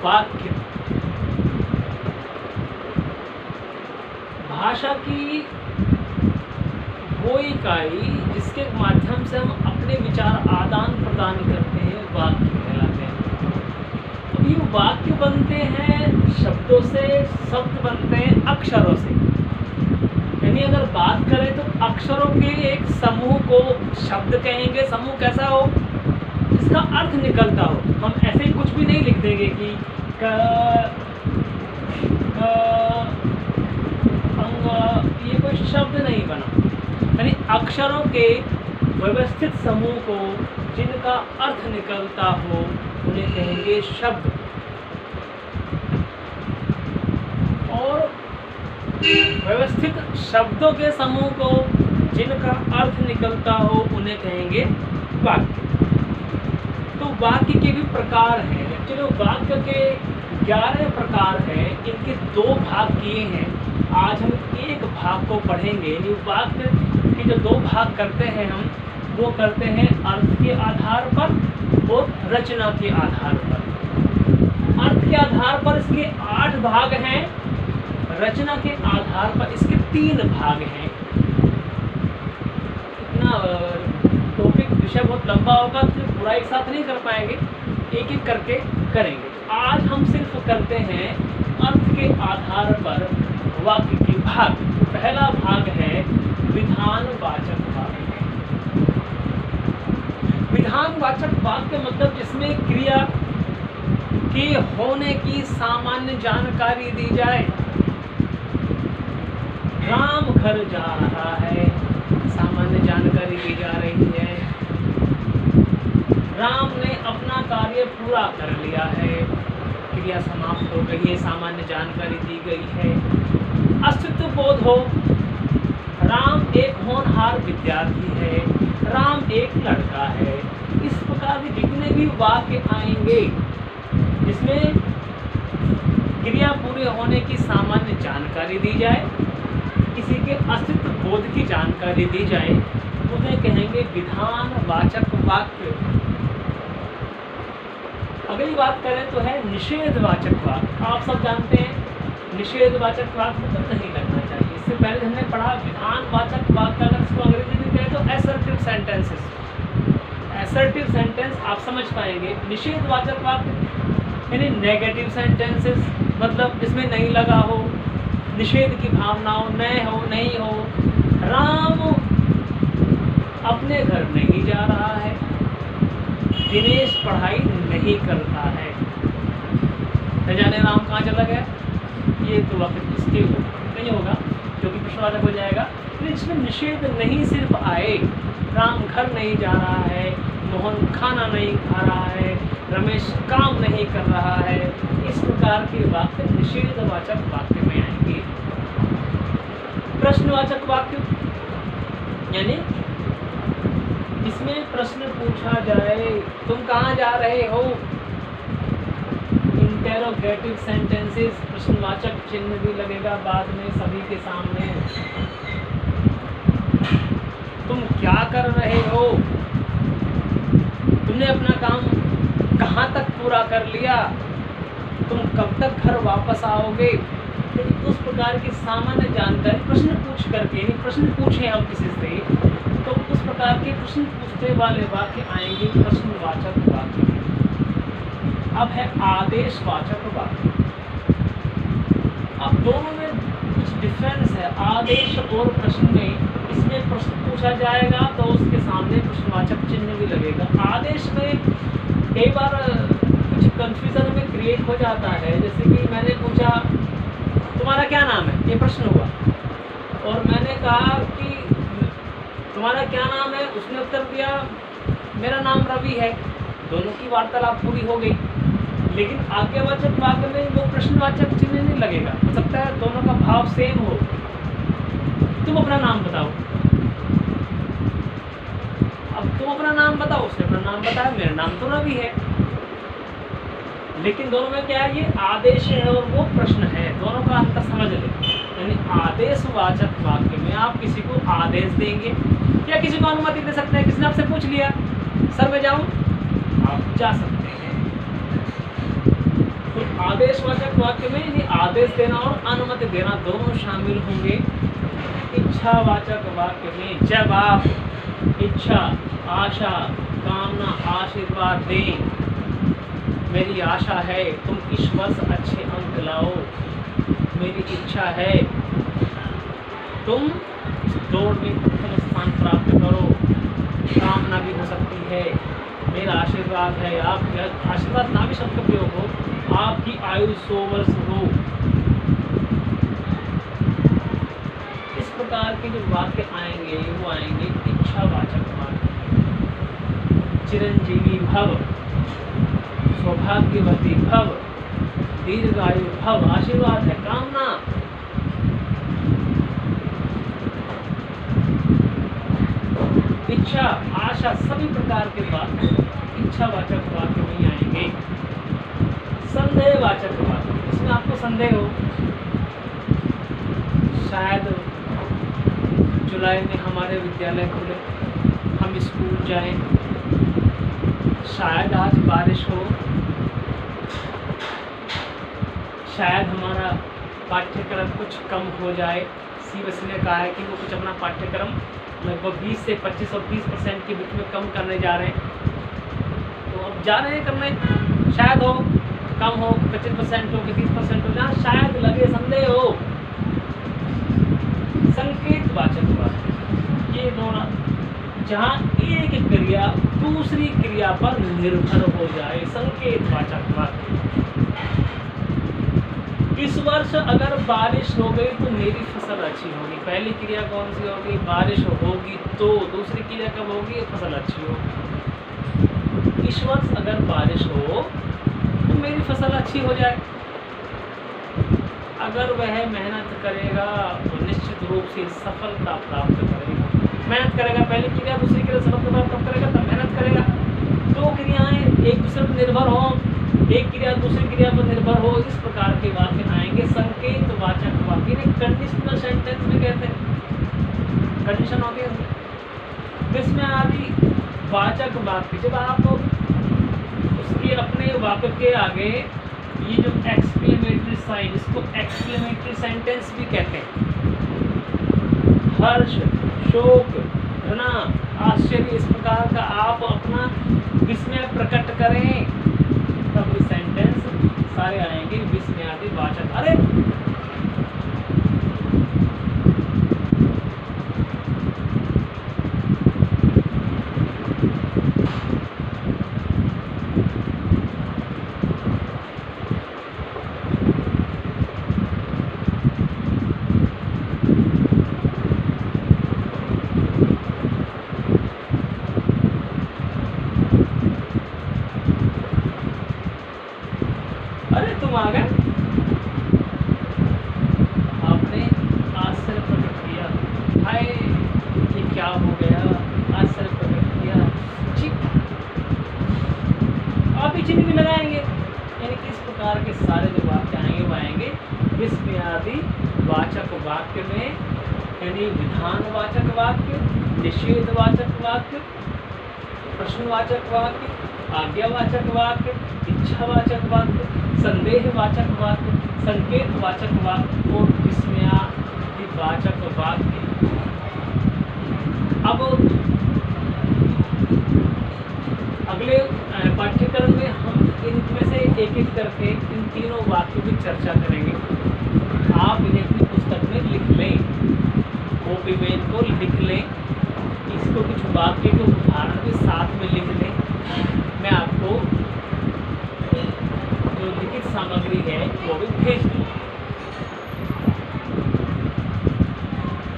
वाक्य भाषा की वो इकाई जिसके माध्यम से हम अपने विचार आदान प्रदान करते हैं, वाक्य कहलाते हैं। अब ये वाक्य बनते हैं शब्दों से, शब्द बनते हैं अक्षरों से। यानी अगर बात करें तो अक्षरों के एक समूह को शब्द कहेंगे। समूह कैसा हो, जिसका अर्थ निकलता हो। हम ऐसे ही कुछ भी नहीं लिख देंगे कि ये कोई शब्द नहीं बना। यानी अक्षरों के व्यवस्थित समूह को जिनका अर्थ निकलता हो उन्हें कहेंगे शब्द। और व्यवस्थित शब्दों के समूह को जिनका अर्थ निकलता हो उन्हें कहेंगे वाक्य। तो वाक्य के भी प्रकार हैं। एक्चुअली वाक्य के 11 प्रकार हैं। इनके 2 भाग किए हैं। आज हम एक भाग को पढ़ेंगे। यानी वाक्य के जो 2 भाग करते हैं हम, वो करते हैं अर्थ के आधार पर और रचना के आधार पर। अर्थ के आधार पर इसके 8 भाग हैं, रचना के आधार पर इसके 3 भाग हैं। इतना टॉपिक विषय बहुत लंबा होगा तो पूरा एक साथ नहीं कर पाएंगे, एक एक करके करेंगे। आज हम सिर्फ करते हैं अर्थ के आधार पर वाक्य के भाग। पहला भाग है विधानवाचक वाक्य। विधानवाचक वाक्य मतलब जिसमें क्रिया के होने की सामान्य जानकारी दी जाए। राम घर जा रहा है, सामान्य जानकारी दी जा रही है। राम ने अपना कार्य पूरा कर लिया है, क्रिया समाप्त हो गई है, सामान्य जानकारी दी गई है। अस्तित्व बोध हो, राम एक होनहार विद्यार्थी है, राम एक लड़का है। इस प्रकार के जितने भी वाक्य आएंगे जिसमें क्रिया पूरे होने की सामान्य जानकारी दी जाए, किसी के अस्तित्व बोध की जानकारी दी जाए, उन्हें कहेंगे विधानवाचक वाक्य। अगली बात करें तो है निषेधवाचक वाक्य। आप सब जानते हैं निषेधवाचक वाक्य तो नहीं लगना चाहिए। इससे पहले हमने पढ़ा विधानवाचक वाक्य, अगर इसको अंग्रेजी में कहें तो असर्टिव सेंटेंसेस। असर्टिव सेंटेंस आप समझ पाएंगे। निषेधवाचक वाक्य यानी नेगेटिव सेंटेंसेस, मतलब जिसमें नहीं लगा हो, निषेध की भावना हो, न हो, नहीं हो। राम अपने घर नहीं जा रहा है, दिनेश पढ़ाई नहीं करता है। न जाने राम कहाँ चला गया, ये तो वाक्य इसके नहीं होगा क्योंकि प्रश्नवाचक हो जाएगा। तो इसमें निषेध नहीं सिर्फ आए, राम घर नहीं जा रहा है, मोहन खाना नहीं खा रहा है, रमेश काम नहीं कर रहा है। इस प्रकार के वाक्य निषेधवाचक वाक्य में आएंगे। प्रश्नवाचक वाक्य यानी इसमें प्रश्न पूछा जाए, तुम कहाँ जा रहे हो। इंटेरोगेटिव सेंटेंसेस, प्रश्नवाचक चिन्ह भी लगेगा बाद में सभी के सामने। तुम क्या कर रहे हो, तुमने अपना काम कहाँ तक पूरा कर लिया, तुम कब तक घर वापस आओगे। तो उस प्रकार की सामान्य जानकारी प्रश्न पूछ करके, यानी प्रश्न पूछे हम किसी से, तो उस प्रकार के प्रश्न पूछने वाले वाक्य आएंगे प्रश्नवाचक वाक्य। अब है आदेशवाचक वाक्य। अब दोनों में कुछ डिफरेंस है, आदेश और प्रश्न में। इसमें प्रश्न पूछा जाएगा तो उसके सामने प्रश्नवाचक चिन्ह भी लगेगा। आदेश में कई बार कुछ कंफ्यूजन में क्रिएट हो जाता है। जैसे कि मैंने पूछा तुम्हारा क्या नाम है, ये प्रश्न हुआ, और मैंने कहा कि तुम्हारा क्या नाम है, उसने उत्तर दिया मेरा नाम रवि है। दोनों की वार्तालाप पूरी हो गई, लेकिन आज्ञावाचक वाक्य में वो प्रश्नवाचक चिन्ह नहीं लगेगा। हो सकता है दोनों का भाव सेम हो। तुम अपना नाम बताओ, अब तुम अपना नाम बताओ, उसने अपना नाम बताया, मेरा नाम तो रवि है। लेकिन दोनों में क्या है, ये आदेश है और वो प्रश्न है। दोनों का अंतर समझ ले। यानी आदेशवाचक वाक्य में आप किसी को आदेश देंगे या किसी को अनुमति दे सकते हैं। किसी ने आपसे पूछ लिया सर मैं जाऊं, आप जा सकते हैं। तो आदेशवाचक वाक्य में यानी आदेश देना और अनुमति देना दोनों शामिल होंगे। इच्छावाचक वाक्य में जब आप इच्छा, आशा, कामना, आशीर्वाद दें, मेरी आशा है तुम इस वर्ष अच्छे अंक लाओ, मेरी इच्छा है तुम दौड़ में प्रथम स्थान प्राप्त करो, कामना भी हो सकती है, मेरा आशीर्वाद है, आप आशीर्वाद ना भी शब्द का प्रयोग हो, आपकी आयु 100 वर्ष हो। इस प्रकार के जो वाक्य आएंगे वो आएंगे इच्छावाचक वाक्य। चिरंजीवी भव, सौभाग्यवती भव, दीर्घायु भव, आशीर्वाद है, कामना। इच्छा, आशा, सभी प्रकार के वाक्य इच्छावाचक वाक्य में आएंगे। संदेहवाचक वाक्य, इसमें आपको संदेह हो, शायद जुलाई में हमारे विद्यालय खुले, हम स्कूल जाएं, शायद आज बारिश हो, शायद हमारा पाठ्यक्रम कुछ कम हो जाए। सीबीएसई ने कहा है कि वो कुछ अपना पाठ्यक्रम लगभग 20 से 25 और 30% के बीच में कम करने जा रहे हैं। तो अब जा रहे हैं करने, शायद हो कम हो, 25% हो कि 30% हो, जहाँ शायद लगे, संदेह हो। संकेतवाचक वाक्य, ये दोनों जहाँ एक क्रिया दूसरी क्रिया पर निर्भर हो जाए, संकेतवाचक वाक्य। इस वर्ष अगर बारिश हो गई तो मेरी फसल अच्छी होगी, पहली क्रिया कौन सी होगी? बारिश होगी। तो दूसरी क्रिया कब होगी? फसल अच्छी होगी। इस वर्ष अगर बारिश हो तो मेरी फसल अच्छी हो जाए। अगर वह मेहनत करेगा तो निश्चित रूप से सफलता प्राप्त करेगा। मेहनत करेगा, पहली क्रिया, दूसरी क्रिया, सफलता प्राप्त करेगा, तब मेहनत करेगा। दो क्रियाएं एक दूसरे पर निर्भर हो, एक क्रिया दूसरी क्रिया पर निर्भर हो, इस प्रकार के वाक्य आएंगे संकेतवाचक वाक्य। कंडीशनल सेंटेंस में कहते हैं, कंडीशन होती है। जिसमें आदि वाचक वाक्य, जब आप उसके अपने वाक्य के आगे ये जो एक्सक्लेमेटरी साइन, इसको एक्सक्लेमेटरी सेंटेंस भी कहते हैं। हर्ष, शोक, घृणा, आश्चर्य, इस प्रकार का आप अपना विस्मय प्रकट करें, तब ये सेंटेंस सारे आएंगे विस्मयादि वाचक। अरे तुम आ गए, आपने आश्चर्य प्रकट किया, हाय ये क्या हो गया, आश्चर्य प्रकट किया, ठीक। आप ही चिन्ह भी लगाएंगे, यानी कि इस प्रकार के सारे जो वाक्य आएंगे वो आएंगे विस्मयादि वाचक वाक्य में, यानी विधानवाचक वाक्य, निषेधवाचक वाक्य, प्रश्नवाचक वाक्य, आज्ञावाचक वाक्य, इच्छावाचक वाक्य, संदेहवाचक वाक्य, संकेतवाचक वाक्य और विस्मयादिवाचक वाक्य। अब अगले पाठ्यक्रम में हम इनमें से एक एक करके इन तीनों वाक्यों की चर्चा करेंगे। आप इन्हें अपनी पुस्तक में लिख लें, कॉपी में इनको लिख लें, इसको कुछ वाक्य के उदाहरण भी साथ में लिख लें। मैं आपको जो लिखित सामग्री है वो भी भेज दूँ।